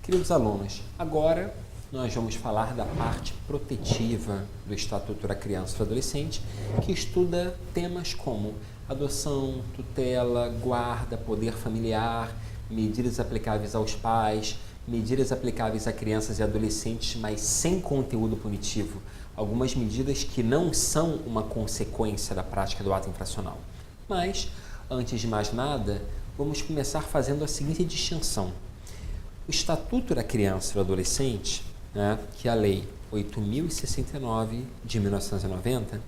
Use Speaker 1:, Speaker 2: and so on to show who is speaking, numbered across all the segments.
Speaker 1: Queridos alunos, agora nós vamos falar da parte protetiva do Estatuto da Criança e do Adolescente, que estuda temas como adoção, tutela, guarda, poder familiar, medidas aplicáveis aos pais, medidas aplicáveis a crianças e adolescentes, mas sem conteúdo punitivo, algumas medidas que não são uma consequência da prática do ato infracional. Mas, antes de mais nada, vamos começar fazendo a seguinte distinção. O Estatuto da Criança e do Adolescente, que é a Lei 8.069 de 1990,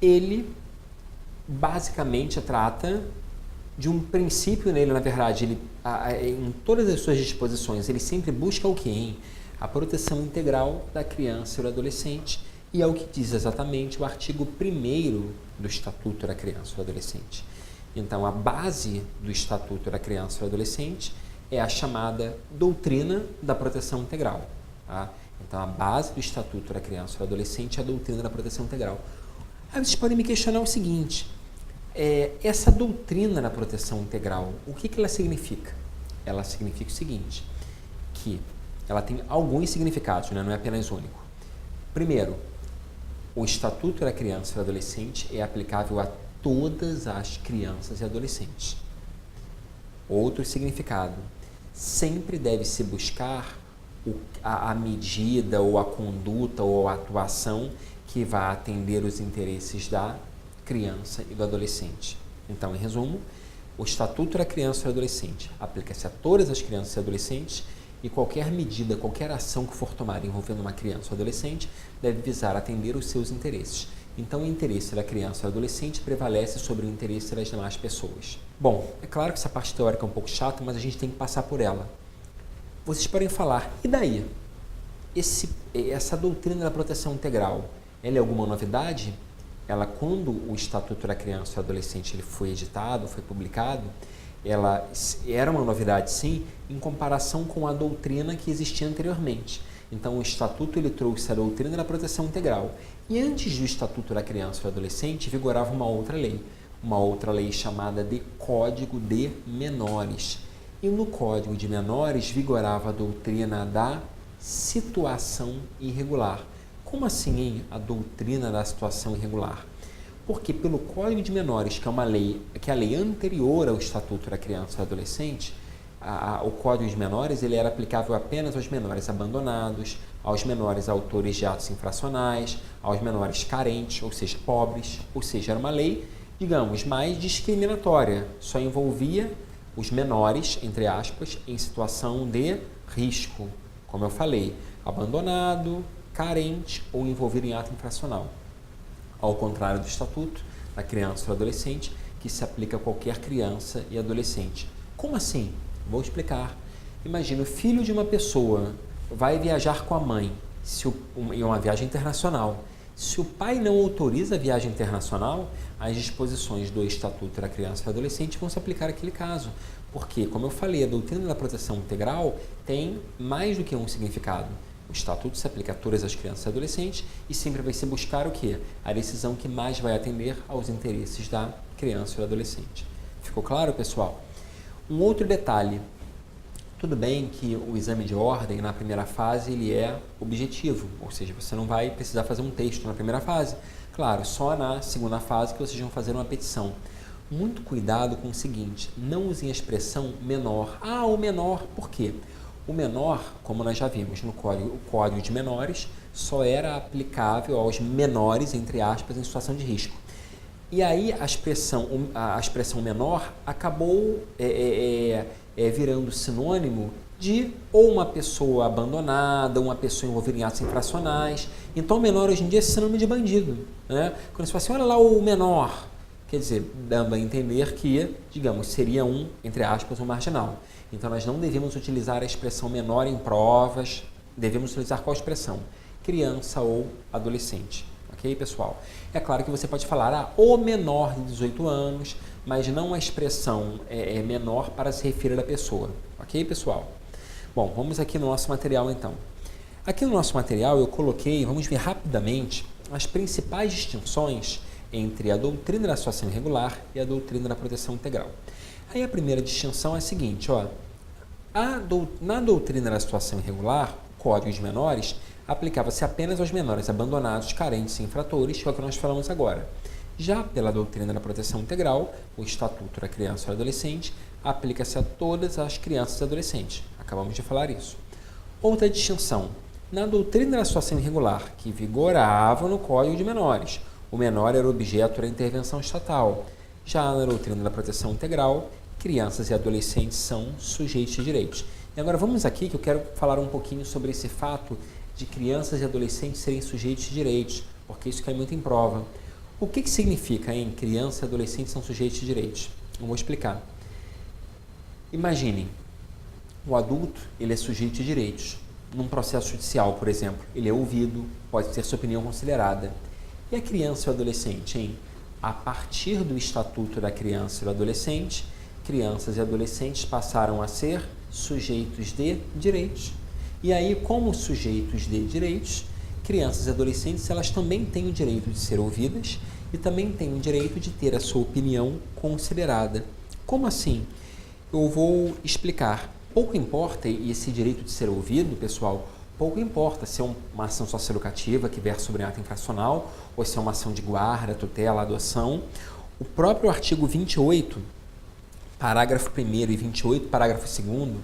Speaker 1: ele basicamente trata de um princípio nele, na verdade, em todas as suas disposições, ele sempre busca o quê? A proteção integral da criança e do adolescente, e é o que diz exatamente o artigo 1º do Estatuto da Criança e do Adolescente. Então, a base do Estatuto da Criança e do Adolescente é a chamada doutrina da proteção integral. Tá? Então, a base do Estatuto da Criança e do Adolescente é a doutrina da proteção integral. Aí vocês podem me questionar o seguinte, essa doutrina da proteção integral, o que ela significa? Ela significa o seguinte, que ela tem alguns significados, não é apenas único. Primeiro, o Estatuto da Criança e do Adolescente é aplicável a todas as crianças e adolescentes. Outro significado, sempre deve-se buscar a medida ou a conduta ou a atuação que vai atender os interesses da criança e do adolescente. Então, em resumo, o Estatuto da Criança e do Adolescente aplica-se a todas as crianças e adolescentes e qualquer medida, qualquer ação que for tomada envolvendo uma criança ou adolescente deve visar atender os seus interesses. Então, o interesse da criança e do adolescente prevalece sobre o interesse das demais pessoas. Bom, é claro que essa parte teórica é um pouco chata, mas a gente tem que passar por ela. Vocês podem falar, e daí? Essa doutrina da proteção integral, ela é alguma novidade? Ela, quando o Estatuto da Criança e do Adolescente ele foi editado, foi publicado, ela era uma novidade sim, em comparação com a doutrina que existia anteriormente. Então, o Estatuto ele trouxe a doutrina da proteção integral. E antes do Estatuto da Criança e do Adolescente, vigorava uma outra lei chamada de Código de Menores. E no Código de Menores vigorava a doutrina da situação irregular. Como assim, hein? A doutrina da situação irregular? Porque pelo Código de Menores, que é uma lei, que é a lei anterior ao Estatuto da Criança e do Adolescente, o Código de Menores ele era aplicável apenas aos menores abandonados, aos menores autores de atos infracionais, aos menores carentes, ou seja, pobres, ou seja, era uma lei, digamos, mais discriminatória, só envolvia os menores, entre aspas, em situação de risco, como eu falei, abandonado, carente ou envolvido em ato infracional. Ao contrário do Estatuto da Criança e do Adolescente, que se aplica a qualquer criança e adolescente. Como assim? Vou explicar. Imagina, o filho de uma pessoa vai viajar com a mãe em uma viagem internacional. Se o pai não autoriza a viagem internacional, as disposições do Estatuto da Criança e do Adolescente vão se aplicar àquele caso. Porque, como eu falei, a doutrina da proteção integral tem mais do que um significado. O Estatuto se aplica a todas as crianças e adolescentes e sempre vai se buscar o quê? A decisão que mais vai atender aos interesses da criança e do adolescente. Ficou claro, pessoal? Um outro detalhe. Tudo bem que o exame de ordem na primeira fase ele é objetivo, ou seja, você não vai precisar fazer um texto na primeira fase. Claro, só na segunda fase que vocês vão fazer uma petição. Muito cuidado com o seguinte, não usem a expressão menor. Ah, o menor, por quê? O menor, como nós já vimos no Código de Menores, só era aplicável aos menores, entre aspas, em situação de risco. E aí a expressão menor acabou virando sinônimo de ou uma pessoa abandonada, ou uma pessoa envolvida em atos infracionais. Então, o menor hoje em dia é sinônimo de bandido. Né? Quando você fala assim, olha lá o menor, quer dizer, dando a entender que, digamos, seria entre aspas, um marginal. Então, nós não devemos utilizar a expressão menor em provas, devemos utilizar qual expressão? Criança ou adolescente. Ok, pessoal? É claro que você pode falar o menor de 18 anos, mas não a expressão menor para se referir à pessoa. Ok, pessoal? Bom, vamos aqui no nosso material, então. Aqui no nosso material eu coloquei, vamos ver rapidamente, as principais distinções entre a doutrina da situação irregular e a doutrina da proteção integral. Aí a primeira distinção é a seguinte, Na doutrina da situação irregular, o Código de Menores aplicava-se apenas aos menores abandonados, carentes e infratores, que é o que nós falamos agora. Já pela doutrina da proteção integral, o Estatuto da Criança e do Adolescente aplica-se a todas as crianças e adolescentes. Acabamos de falar isso. Outra distinção. Na doutrina da situação irregular, que vigorava no Código de Menores, o menor era objeto da intervenção estatal. Já na doutrina da proteção integral, crianças e adolescentes são sujeitos de direitos. E agora vamos aqui que eu quero falar um pouquinho sobre esse fato de crianças e adolescentes serem sujeitos de direitos, porque isso cai muito em prova. O que significa, criança e adolescente são sujeitos de direitos? Eu vou explicar. Imaginem, o adulto ele é sujeito de direitos. Num processo judicial, por exemplo, ele é ouvido, pode ter sua opinião considerada. E a criança e o adolescente, A partir do Estatuto da Criança e do Adolescente, crianças e adolescentes passaram a ser sujeitos de direitos. E aí, como sujeitos de direitos, crianças e adolescentes elas também têm o direito de ser ouvidas e também têm o direito de ter a sua opinião considerada. Como assim? Eu vou explicar. Pouco importa, e esse direito de ser ouvido, pessoal, pouco importa se é uma ação socioeducativa que versa sobre ato infracional ou se é uma ação de guarda, tutela, adoção. O próprio artigo 28, parágrafo 1º e 28, parágrafo 2º,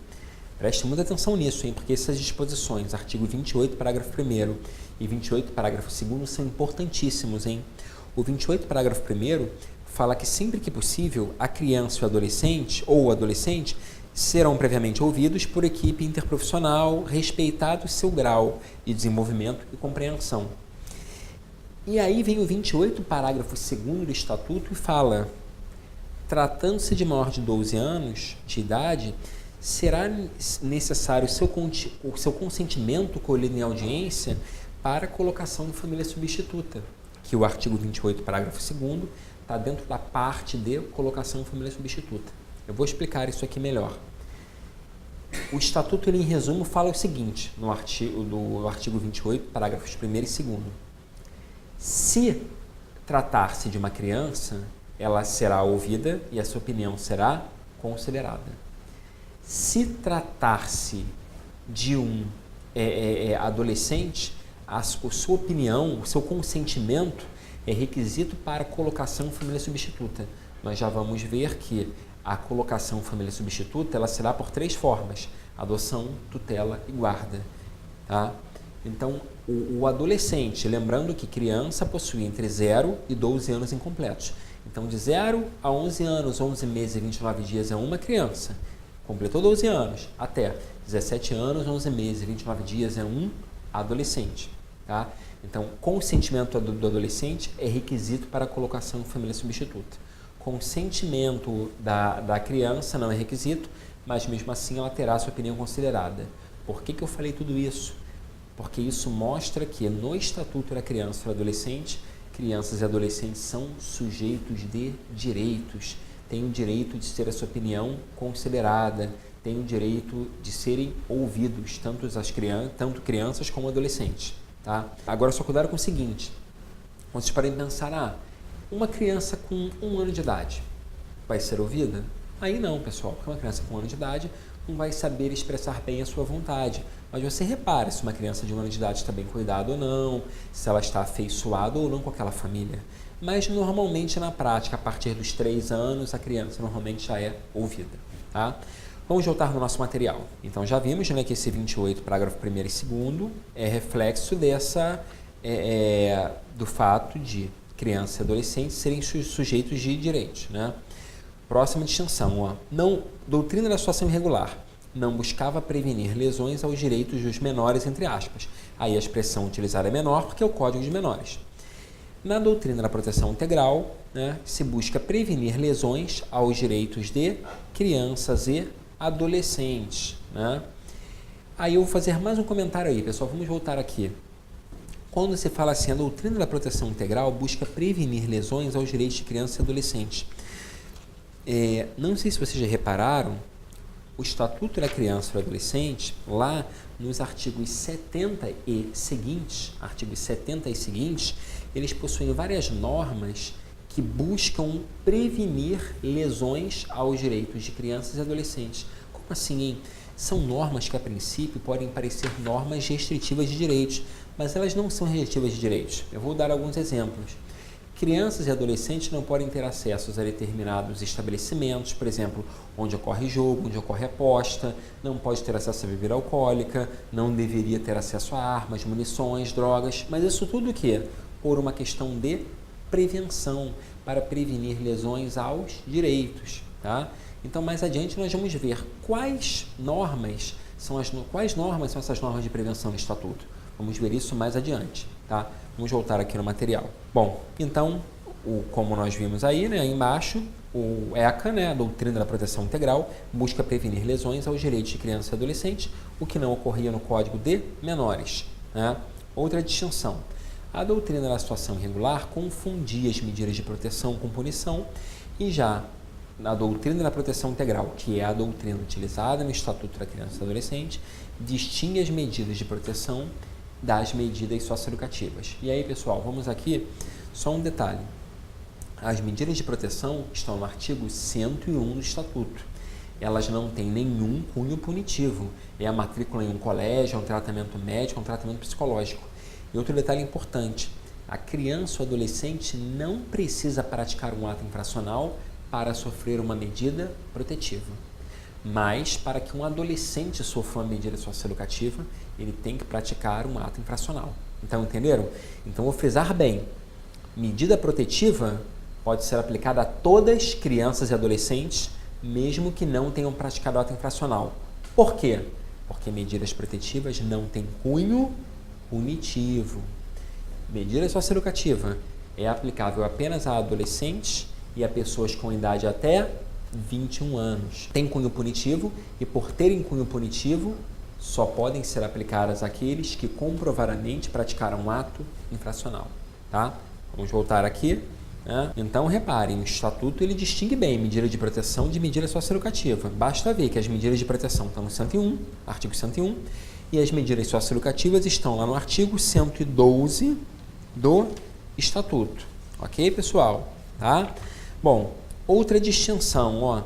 Speaker 1: preste muita atenção nisso, porque essas disposições, artigo 28, parágrafo 1º e 28, parágrafo 2º, são importantíssimos. O 28, parágrafo 1º, fala que sempre que possível, a criança e o adolescente, ou o adolescente, serão previamente ouvidos por equipe interprofissional, respeitado seu grau de desenvolvimento e compreensão. E aí vem o 28, parágrafo 2º do Estatuto e fala: tratando-se de maior de 12 anos de idade, será necessário o seu consentimento colhido em audiência para a colocação de família substituta, que o artigo 28, parágrafo 2º, está dentro da parte de colocação de família substituta. Eu vou explicar isso aqui melhor. O Estatuto, ele, em resumo, fala o seguinte, no artigo 28, parágrafos 1º e 2º. Se tratar-se de uma criança, ela será ouvida e a sua opinião será considerada. Se tratar-se de um adolescente, a sua opinião, o seu consentimento é requisito para a colocação em família substituta. Nós já vamos ver que a colocação em família substituta ela será por 3 formas: adoção, tutela e guarda. Tá? Então, o adolescente, lembrando que criança possui entre 0 e 12 anos incompletos. Então, de 0 a 11 anos, 11 meses e 29 dias é uma criança. Completou 12 anos, até 17 anos, 11 meses e 29 dias é um adolescente. Tá? Então, consentimento do adolescente é requisito para a colocação em família substituta. Consentimento da criança não é requisito, mas mesmo assim ela terá sua opinião considerada. Por que eu falei tudo isso? Porque isso mostra que no Estatuto da Criança e do Adolescente, crianças e adolescentes são sujeitos de direitos, têm o direito de ter a sua opinião considerada, têm o direito de serem ouvidos, tanto crianças como adolescentes. Tá? Agora, só cuidado com o seguinte, quando vocês podem pensar, uma criança com 1 ano de idade vai ser ouvida? Aí não, pessoal, porque uma criança com 1 ano de idade não vai saber expressar bem a sua vontade. Mas você repara se uma criança de 1 ano de idade está bem cuidada ou não, se ela está afeiçoada ou não com aquela família. Mas normalmente na prática, a partir dos 3 anos, a criança normalmente já é ouvida. Tá? Vamos voltar no nosso material. Então já vimos que esse 28, parágrafo 1º e 2º é reflexo do fato de criança e adolescentes serem sujeitos de direitos. Né? Próxima distinção. Doutrina da situação irregular. Não buscava prevenir lesões aos direitos dos menores, entre aspas. Aí a expressão utilizada é menor porque é o Código de Menores. Na doutrina da proteção integral, se busca prevenir lesões aos direitos de crianças e adolescentes. Né? Aí eu vou fazer mais um comentário aí, pessoal. Vamos voltar aqui. Quando se fala assim, a doutrina da proteção integral busca prevenir lesões aos direitos de crianças e adolescentes. Não sei se vocês já repararam, o Estatuto da Criança e do Adolescente, lá nos artigos 70 e seguintes, eles possuem várias normas que buscam prevenir lesões aos direitos de crianças e adolescentes. Como assim, são normas que, a princípio, podem parecer normas restritivas de direitos, mas elas não são restritivas de direitos. Eu vou dar alguns exemplos. Crianças e adolescentes não podem ter acesso a determinados estabelecimentos, por exemplo, onde ocorre jogo, onde ocorre aposta, não pode ter acesso a bebida alcoólica, não deveria ter acesso a armas, munições, drogas, mas isso tudo o quê? Por uma questão de prevenção, para prevenir lesões aos direitos, tá? Então, mais adiante, nós vamos ver quais normas são essas normas de prevenção do Estatuto. Vamos ver isso mais adiante, tá? Vamos voltar aqui no material. Bom, então, como nós vimos aí, né, embaixo, o ECA, né, a Doutrina da Proteção Integral, busca prevenir lesões aos direitos de criança e adolescente, o que não ocorria no Código de Menores, né? Outra distinção. A doutrina da situação irregular confundia as medidas de proteção com punição, e já a doutrina da proteção integral, que é a doutrina utilizada no Estatuto da Criança e Adolescente, distingue as medidas de proteção das medidas socioeducativas. E aí, pessoal, vamos aqui, só um detalhe. As medidas de proteção estão no artigo 101 do Estatuto. Elas não têm nenhum cunho punitivo. É a matrícula em um colégio, é um tratamento médico, é um tratamento psicológico. E outro detalhe importante, a criança ou adolescente não precisa praticar um ato infracional para sofrer uma medida protetiva. Mas, para que um adolescente sofra uma medida socioeducativa, ele tem que praticar um ato infracional. Então, entenderam? Então, vou frisar bem. Medida protetiva pode ser aplicada a todas crianças e adolescentes, mesmo que não tenham praticado ato infracional. Por quê? Porque medidas protetivas não têm cunho punitivo. Medida socioeducativa é aplicável apenas a adolescentes e a pessoas com idade até 21 anos. Tem cunho punitivo e, por terem cunho punitivo, só podem ser aplicadas àqueles que comprovadamente praticaram um ato infracional, tá? Vamos voltar aqui, né? Então, reparem, o Estatuto ele distingue bem medida de proteção de medida socioeducativa. Basta ver que as medidas de proteção estão no 101, artigo 101, e as medidas socioeducativas estão lá no artigo 112 do Estatuto. Ok, pessoal? Tá? Bom, outra distinção, ó.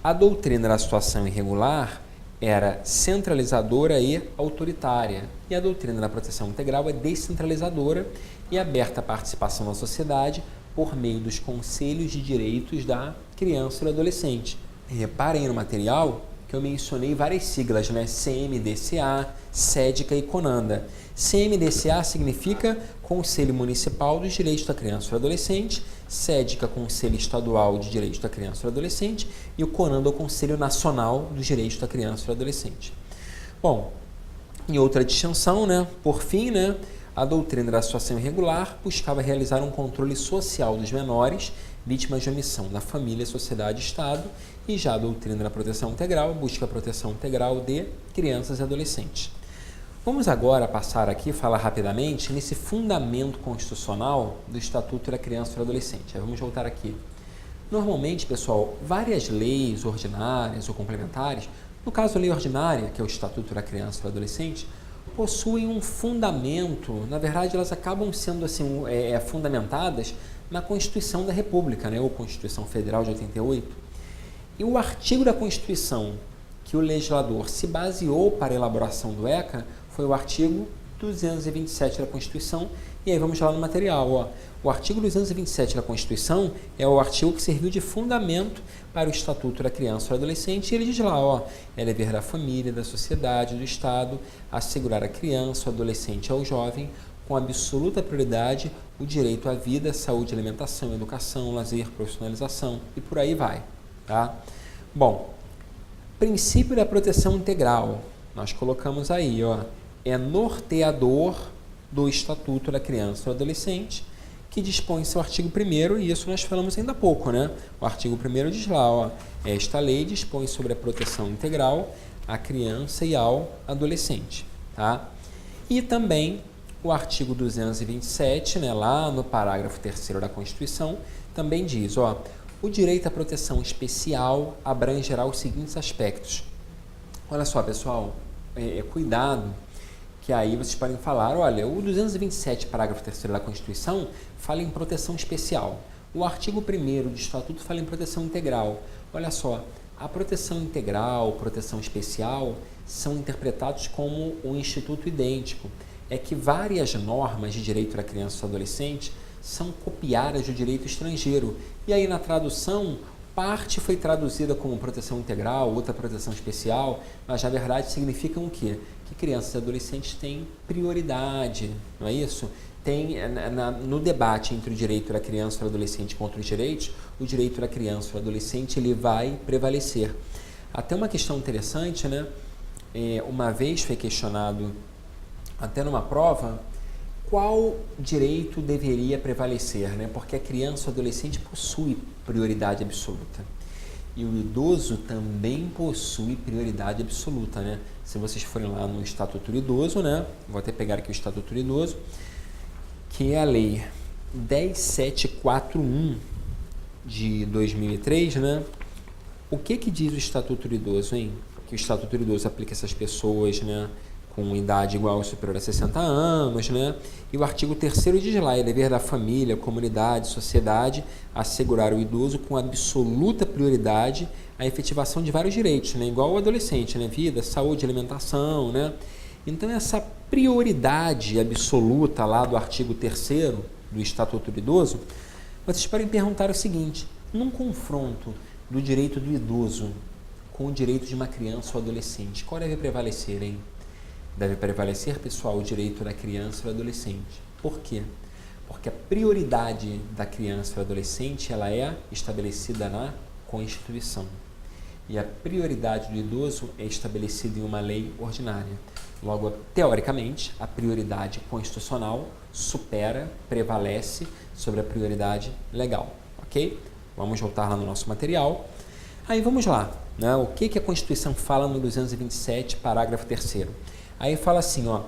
Speaker 1: A doutrina da situação irregular era centralizadora e autoritária, e a doutrina da proteção integral é descentralizadora e aberta à participação da sociedade por meio dos conselhos de direitos da criança e do adolescente. Reparem no material que eu mencionei várias siglas, né? CMDCA, SEDCA e CONANDA. CMDCA significa Conselho Municipal dos Direitos da Criança e do Adolescente, SEDCA, Conselho Estadual de Direitos da Criança e do Adolescente, e o CONANDA, o Conselho Nacional dos Direitos da Criança e do Adolescente. Bom, em outra distinção, né? Por fim, né? A doutrina da situação irregular buscava realizar um controle social dos menores vítimas de omissão da família, sociedade e Estado, e já a doutrina da proteção integral busca a proteção integral de crianças e adolescentes. Vamos agora passar aqui, falar rapidamente nesse fundamento constitucional do Estatuto da Criança e do Adolescente. Aí vamos voltar aqui. Normalmente, pessoal, várias leis ordinárias ou complementares, no caso a lei ordinária, que é o Estatuto da Criança e do Adolescente, possuem um fundamento, na verdade elas acabam sendo assim, fundamentadas na Constituição da República, né, ou Constituição Federal de 88. E o artigo da Constituição que o legislador se baseou para a elaboração do ECA foi o artigo 227 da Constituição. E aí vamos lá no material. Ó. O artigo 227 da Constituição é o artigo que serviu de fundamento para o Estatuto da Criança e do Adolescente. E ele diz lá, ó, é dever da família, da sociedade, do Estado, assegurar à criança, ao adolescente e ao jovem, com absoluta prioridade, o direito à vida, saúde, alimentação, educação, lazer, profissionalização e por aí vai. Tá? Bom, princípio da proteção integral, nós colocamos aí, ó, é norteador do Estatuto da Criança e do Adolescente, que dispõe seu artigo 1º, e isso nós falamos ainda há pouco, né? O artigo 1º diz lá, ó, esta lei dispõe sobre a proteção integral à criança e ao adolescente, tá? E também o artigo 227, né, lá no parágrafo 3º da Constituição, também diz, ó, o direito à proteção especial abrangerá os seguintes aspectos. Olha só, pessoal, cuidado, que aí vocês podem falar, olha, o 227, parágrafo 3º da Constituição, fala em proteção especial. O artigo 1º do Estatuto fala em proteção integral. Olha só, A proteção integral, proteção especial, são interpretados como um instituto idêntico. É que várias normas de direito da criança e do adolescente são copiadas do direito estrangeiro. E aí na tradução, parte foi traduzida como proteção integral, outra proteção especial, mas na verdade significam o quê? Que crianças e adolescentes têm prioridade, não é isso? No debate entre o direito da criança e do adolescente contra os direitos, o direito da criança e do adolescente ele vai prevalecer. Até uma questão interessante, né? Uma vez foi questionado, até numa prova, qual direito deveria prevalecer, né? Porque a criança ou adolescente possui prioridade absoluta. E o idoso também possui prioridade absoluta, né? Se vocês forem lá no Estatuto do Idoso, né? Vou até pegar aqui o Estatuto do Idoso, que é a Lei 10741 de 2003, né? O que diz o Estatuto do Idoso, hein? Que o Estatuto do Idoso aplica essas pessoas, né? Com idade igual ou superior a 60 anos, né? E o artigo 3º diz lá, é dever da família, comunidade, sociedade, assegurar o idoso com absoluta prioridade a efetivação de vários direitos, né? Igual o adolescente, né? Vida, saúde, alimentação, né? Então, essa prioridade absoluta lá do artigo 3º do Estatuto do Idoso, vocês podem perguntar o seguinte, num confronto do direito do idoso com o direito de uma criança ou adolescente, qual deve prevalecer, hein? Deve prevalecer, pessoal, o direito da criança ou do adolescente. Por quê? Porque a prioridade da criança ou do adolescente ela é estabelecida na Constituição. E a prioridade do idoso é estabelecida em uma lei ordinária. Logo, teoricamente, a prioridade constitucional supera, prevalece sobre a prioridade legal. Ok? Vamos voltar lá no nosso material. Aí vamos lá. Né? O que a Constituição fala no 227, parágrafo 3º? Aí fala assim, ó,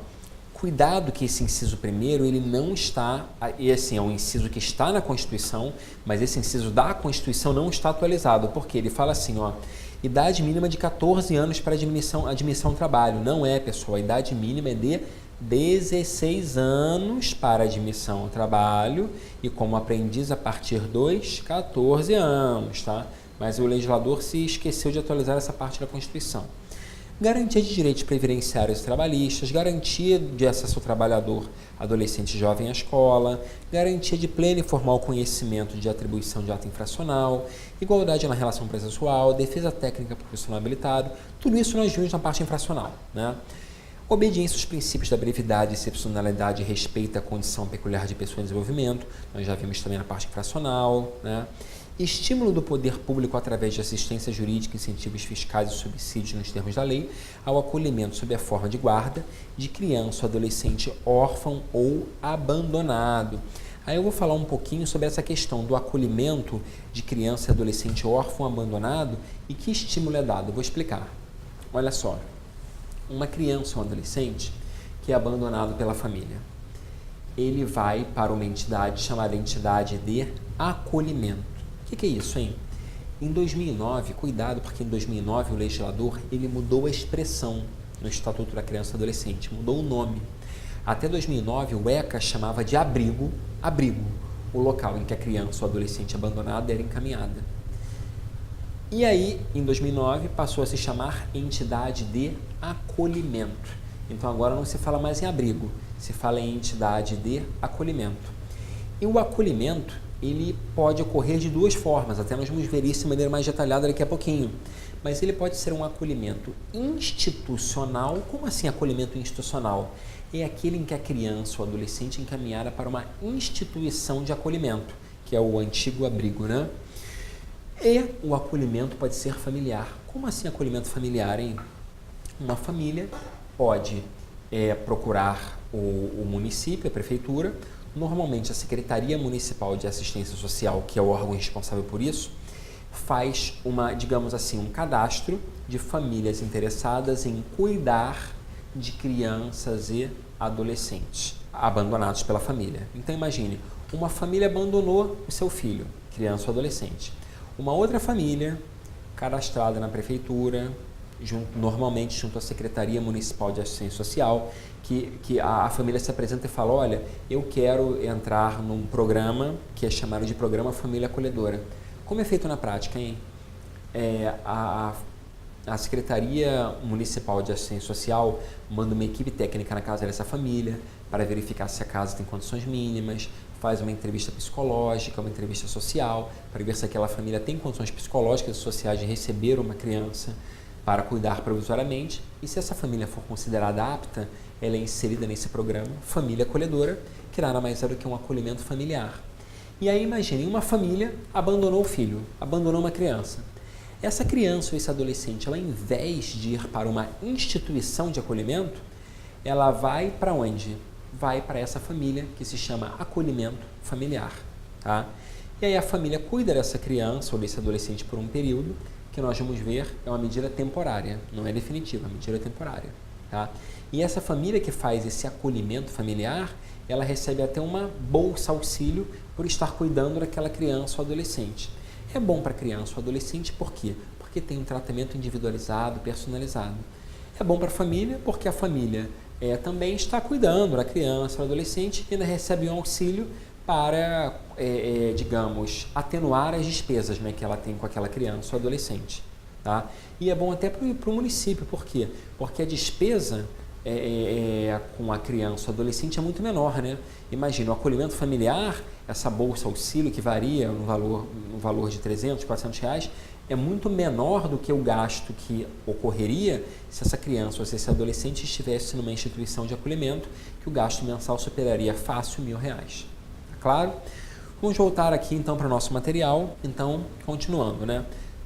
Speaker 1: cuidado que esse inciso primeiro, ele não está, e assim, é um inciso que está na Constituição, mas esse inciso da Constituição não está atualizado, porque ele fala assim, ó, idade mínima de 14 anos para admissão ao trabalho. Não é, pessoal, a idade mínima é de 16 anos para admissão ao trabalho e como aprendiz a partir dos 14 anos, tá? Mas o legislador se esqueceu de atualizar essa parte da Constituição. Garantia de direitos previdenciários e trabalhistas, garantia de acesso ao trabalhador adolescente e jovem à escola, garantia de pleno e formal conhecimento de atribuição de ato infracional, igualdade na relação processual, defesa técnica profissional habilitado, tudo isso nós vimos na parte infracional, né? Obediência aos princípios da brevidade, excepcionalidade e respeito à condição peculiar de pessoa em desenvolvimento, nós já vimos também na parte infracional, né? Estímulo do poder público através de assistência jurídica, incentivos fiscais e subsídios nos termos da lei ao acolhimento sob a forma de guarda de criança ou adolescente órfão ou abandonado. Aí eu vou falar um pouquinho sobre essa questão do acolhimento de criança e adolescente órfão ou abandonado e que estímulo é dado. Eu vou explicar. Olha só, uma criança ou um adolescente que é abandonado pela família, ele vai para uma entidade chamada entidade de acolhimento. O que é isso, hein? Em 2009, cuidado, porque em 2009 o legislador ele mudou a expressão no Estatuto da Criança e do Adolescente, mudou o nome. Até 2009 o ECA chamava de abrigo, o local em que a criança ou adolescente abandonada era encaminhada. E aí, em 2009, passou a se chamar entidade de acolhimento. Então agora não se fala mais em abrigo, se fala em entidade de acolhimento. E o acolhimento ele pode ocorrer de duas formas, até nós vamos ver isso de maneira mais detalhada daqui a pouquinho. Mas ele pode ser um acolhimento institucional. Como assim acolhimento institucional? É aquele em que a criança ou adolescente é encaminhada para uma instituição de acolhimento, que é o antigo abrigo, né? E o acolhimento pode ser familiar. Como assim acolhimento familiar, hein? Uma família pode procurar o município, a prefeitura. Normalmente, a Secretaria Municipal de Assistência Social, que é o órgão responsável por isso, faz digamos assim, um cadastro de famílias interessadas em cuidar de crianças e adolescentes abandonados pela família. Então, imagine, uma família abandonou o seu filho, criança ou adolescente. Uma outra família, cadastrada na prefeitura, normalmente junto à Secretaria Municipal de Assistência Social, que a família se apresenta e fala, olha, eu quero entrar num programa que é chamado de Programa Família Acolhedora. Como é feito na prática, hein? a Secretaria Municipal de Assistência Social manda uma equipe técnica na casa dessa família para verificar se a casa tem condições mínimas, faz uma entrevista psicológica, uma entrevista social, para ver se aquela família tem condições psicológicas e sociais de receber uma criança para cuidar provisoriamente, e se essa família for considerada apta, ela é inserida nesse programa Família Acolhedora, que nada mais é do que um acolhimento familiar. E aí imagine, uma família abandonou o filho, abandonou uma criança. Essa criança ou esse adolescente, ao invés de ir para uma instituição de acolhimento, ela vai para onde? Vai para essa família que se chama acolhimento familiar. Tá? E aí a família cuida dessa criança ou desse adolescente por um período, que nós vamos ver é uma medida temporária, não é definitiva, é uma medida temporária. Tá? E essa família que faz esse acolhimento familiar, ela recebe até uma bolsa auxílio por estar cuidando daquela criança ou adolescente. É bom para a criança ou adolescente por quê? Porque tem um tratamento individualizado, personalizado. É bom para a família porque a família também está cuidando da criança ou adolescente e ainda recebe um auxílio para, digamos, atenuar as despesas, né, que ela tem com aquela criança ou adolescente. Tá? E é bom até para o município, por quê? Porque a despesa com a criança ou adolescente é muito menor, né? Imagina, o acolhimento familiar, essa bolsa auxílio que varia no valor de 300, 400 reais, é muito menor do que o gasto que ocorreria se essa criança ou se esse adolescente estivesse numa instituição de acolhimento, que o gasto mensal superaria fácil R$1.000. Tá claro? Vamos voltar aqui então para o nosso material, então continuando, né?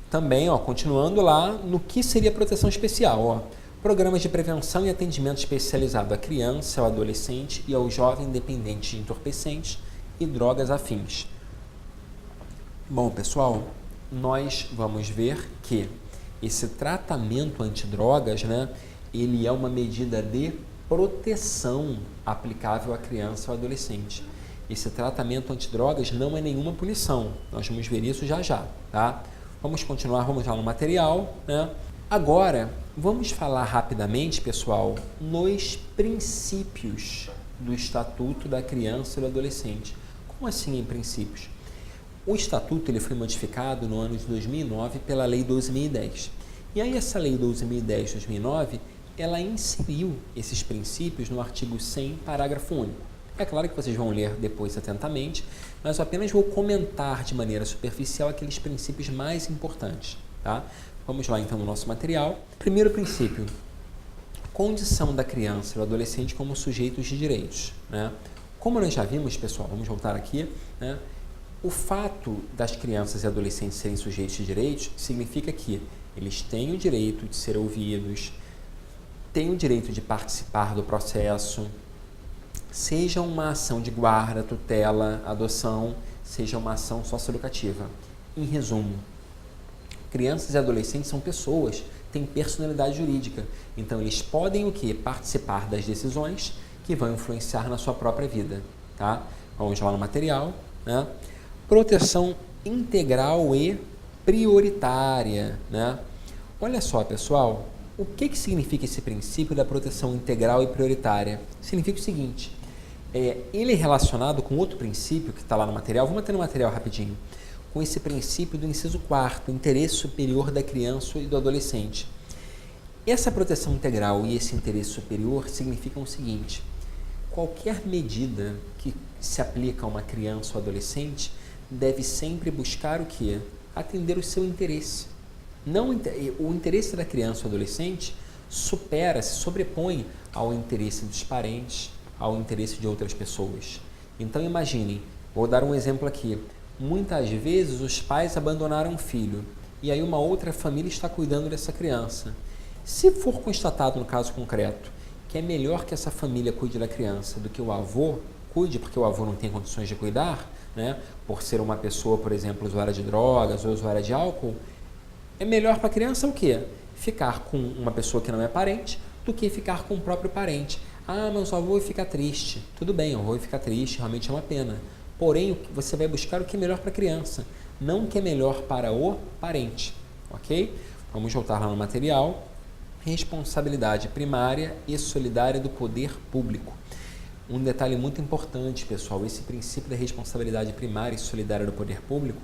Speaker 1: Também, continuando lá no que seria proteção especial, programas de prevenção e atendimento especializado à criança, ao adolescente e ao jovem dependente de entorpecentes e drogas afins. Bom, pessoal, nós vamos ver que esse tratamento antidrogas, né, ele é uma medida de proteção aplicável à criança ou adolescente. Esse tratamento antidrogas não é nenhuma punição. Nós vamos ver isso já já, tá? Vamos continuar, vamos lá no material, né? Agora, vamos falar rapidamente, pessoal, nos princípios do Estatuto da Criança e do Adolescente. Como assim em princípios? O Estatuto ele foi modificado no ano de 2009 pela Lei 12.010. E aí essa Lei 12.010/2009, ela inseriu esses princípios no artigo 100, parágrafo único. É claro que vocês vão ler depois atentamente, mas eu apenas vou comentar de maneira superficial aqueles princípios mais importantes, tá? Vamos lá então no nosso material. Primeiro princípio, condição da criança e do adolescente como sujeitos de direitos, né? Como nós já vimos, pessoal, vamos voltar aqui, né? O fato das crianças e adolescentes serem sujeitos de direitos significa que eles têm o direito de ser ouvidos, têm o direito de participar do processo, seja uma ação de guarda, tutela, adoção, seja uma ação socioeducativa. Em resumo, crianças e adolescentes são pessoas, têm personalidade jurídica, então eles podem o quê? Participar das decisões que vão influenciar na sua própria vida, tá? Vamos lá no material, né? Proteção integral e prioritária, né? Olha só, pessoal, o que significa esse princípio da proteção integral e prioritária? Significa o seguinte, ele é relacionado com outro princípio que está lá no material, vamos ter no material rapidinho, com esse princípio do inciso 4º, interesse superior da criança e do adolescente. Essa proteção integral e esse interesse superior significam o seguinte, qualquer medida que se aplica a uma criança ou adolescente deve sempre buscar o quê? Atender o seu interesse. Não, o interesse da criança ou adolescente se sobrepõe ao interesse dos parentes, ao interesse de outras pessoas. Então imaginem, vou dar um exemplo aqui, muitas vezes os pais abandonaram um filho e aí uma outra família está cuidando dessa criança. Se for constatado no caso concreto que é melhor que essa família cuide da criança do que o avô cuide, porque o avô não tem condições de cuidar, né, por ser uma pessoa, por exemplo, usuária de drogas ou usuária de álcool, é melhor para a criança o quê? Ficar com uma pessoa que não é parente do que ficar com o próprio parente. Ah, mas o avô vai ficar triste. Tudo bem, o avô vai ficar triste, realmente é uma pena. Porém, você vai buscar o que é melhor para a criança, não o que é melhor para o parente, ok? Vamos voltar lá no material. Responsabilidade primária e solidária do poder público. Um detalhe muito importante, pessoal, esse princípio da responsabilidade primária e solidária do poder público,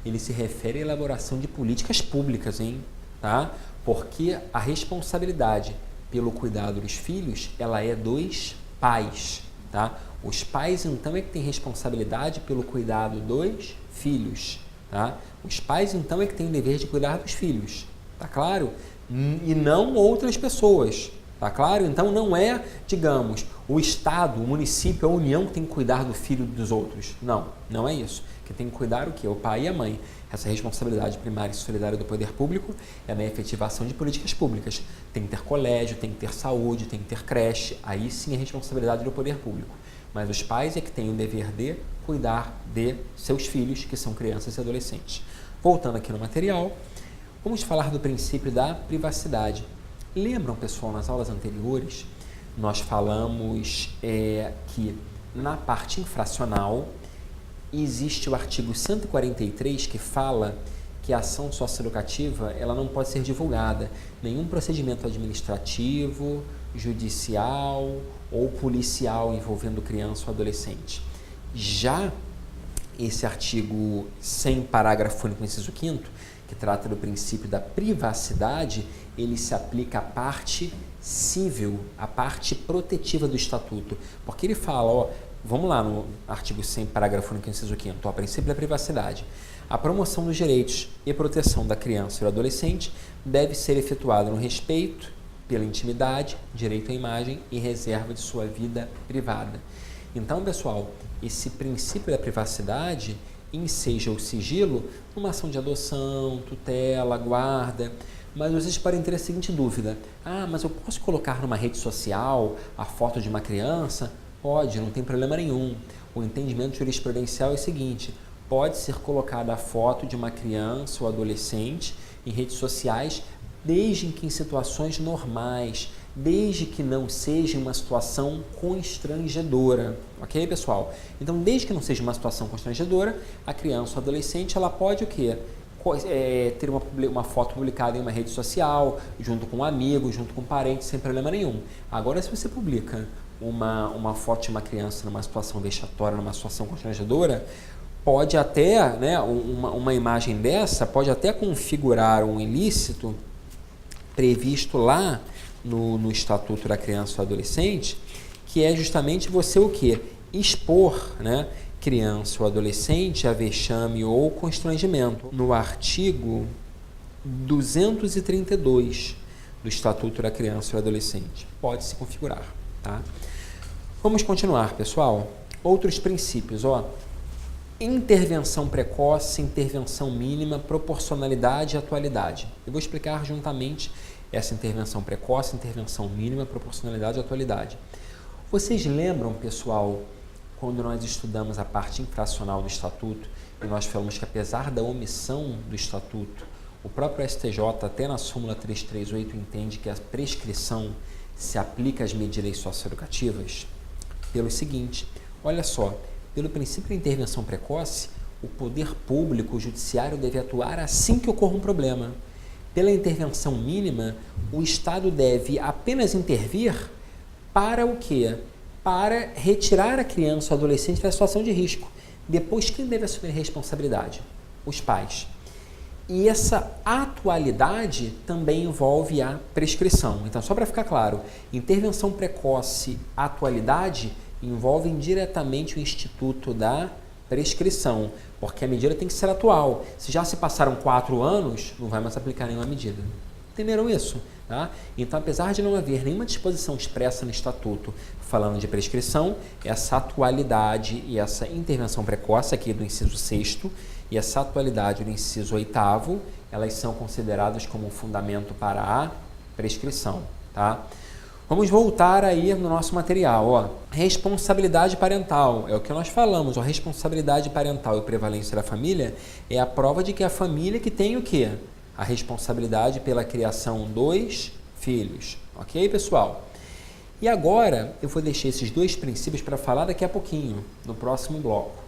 Speaker 1: ele se refere à elaboração de políticas públicas, hein? Tá? Porque a responsabilidade pelo cuidado dos filhos, ela é dos pais, tá? Os pais, então, é que têm responsabilidade pelo cuidado dos filhos, tá? Os pais, então, é que têm o dever de cuidar dos filhos, tá claro? E não outras pessoas, tá claro? Então, não é, digamos, o Estado, o município, a União que tem que cuidar do filho dos outros. Não, não é isso. Quem tem que cuidar o quê? O pai e a mãe. Essa responsabilidade primária e solidária do poder público é na efetivação de políticas públicas. Tem que ter colégio, tem que ter saúde, tem que ter creche. Aí sim é responsabilidade do poder público. Mas os pais é que têm o dever de cuidar de seus filhos, que são crianças e adolescentes. Voltando aqui no material, vamos falar do princípio da privacidade. Lembram, pessoal, nas aulas anteriores, nós falamos que na parte infracional existe o artigo 143 que fala que a ação socioeducativa ela não pode ser divulgada. Nenhum procedimento administrativo, judicial ou policial envolvendo criança ou adolescente. Já esse artigo 100, parágrafo único, inciso 5º, que trata do princípio da privacidade, ele se aplica à parte civil, à parte protetiva do Estatuto. Porque ele fala, vamos lá no artigo 100, parágrafo único, inciso 5º, princípio da privacidade. A promoção dos direitos e proteção da criança e do adolescente deve ser efetuada no respeito pela intimidade, direito à imagem e reserva de sua vida privada. Então, pessoal, esse princípio da privacidade enseja o sigilo numa ação de adoção, tutela, guarda. Mas vocês podem ter a seguinte dúvida: mas eu posso colocar numa rede social a foto de uma criança? Pode, não tem problema nenhum. O entendimento jurisprudencial é o seguinte: pode ser colocada a foto de uma criança ou adolescente em redes sociais, desde que em situações normais, desde que não seja uma situação constrangedora, ok, pessoal? Então, desde que não seja uma situação constrangedora, a criança ou adolescente, ela pode o quê? Ter uma foto publicada em uma rede social, junto com um amigo, junto com um parente, sem problema nenhum. Agora, se você publica uma foto de uma criança numa situação vexatória, numa situação constrangedora, pode até, uma imagem dessa pode até configurar um ilícito previsto lá no Estatuto da Criança e do Adolescente, que é justamente você o quê? Expor, criança ou adolescente a vexame ou constrangimento. No artigo 232 do Estatuto da Criança e do Adolescente, pode se configurar, tá? Vamos continuar, pessoal. Outros princípios, intervenção precoce, intervenção mínima, proporcionalidade e atualidade. Eu vou explicar juntamente essa intervenção precoce, intervenção mínima, proporcionalidade e atualidade. Vocês lembram, pessoal, quando nós estudamos a parte infracional do Estatuto e nós falamos que apesar da omissão do Estatuto, o próprio STJ, até na súmula 338, entende que a prescrição se aplica às medidas socioeducativas? Pelo seguinte, olha só, pelo princípio da intervenção precoce, o poder público, o judiciário, deve atuar assim que ocorra um problema. Pela intervenção mínima, o Estado deve apenas intervir para o quê? Para retirar a criança ou adolescente da situação de risco. Depois, quem deve assumir a responsabilidade? Os pais. E essa atualidade também envolve a prescrição. Então, só para ficar claro, intervenção precoce, atualidade envolvem diretamente o instituto da prescrição, porque a medida tem que ser atual. Se já se passaram 4 anos, não vai mais aplicar nenhuma medida. Entenderam isso? Tá? Então, apesar de não haver nenhuma disposição expressa no Estatuto falando de prescrição, essa atualidade e essa intervenção precoce aqui do inciso 6º e essa atualidade do inciso 8º, elas são consideradas como um fundamento para a prescrição. Tá? Vamos voltar aí no nosso material. Responsabilidade parental, é o que nós falamos. Responsabilidade parental e prevalência da família é a prova de que a família que tem o quê? A responsabilidade pela criação dos filhos. Ok, pessoal? E agora eu vou deixar esses 2 princípios para falar daqui a pouquinho, no próximo bloco.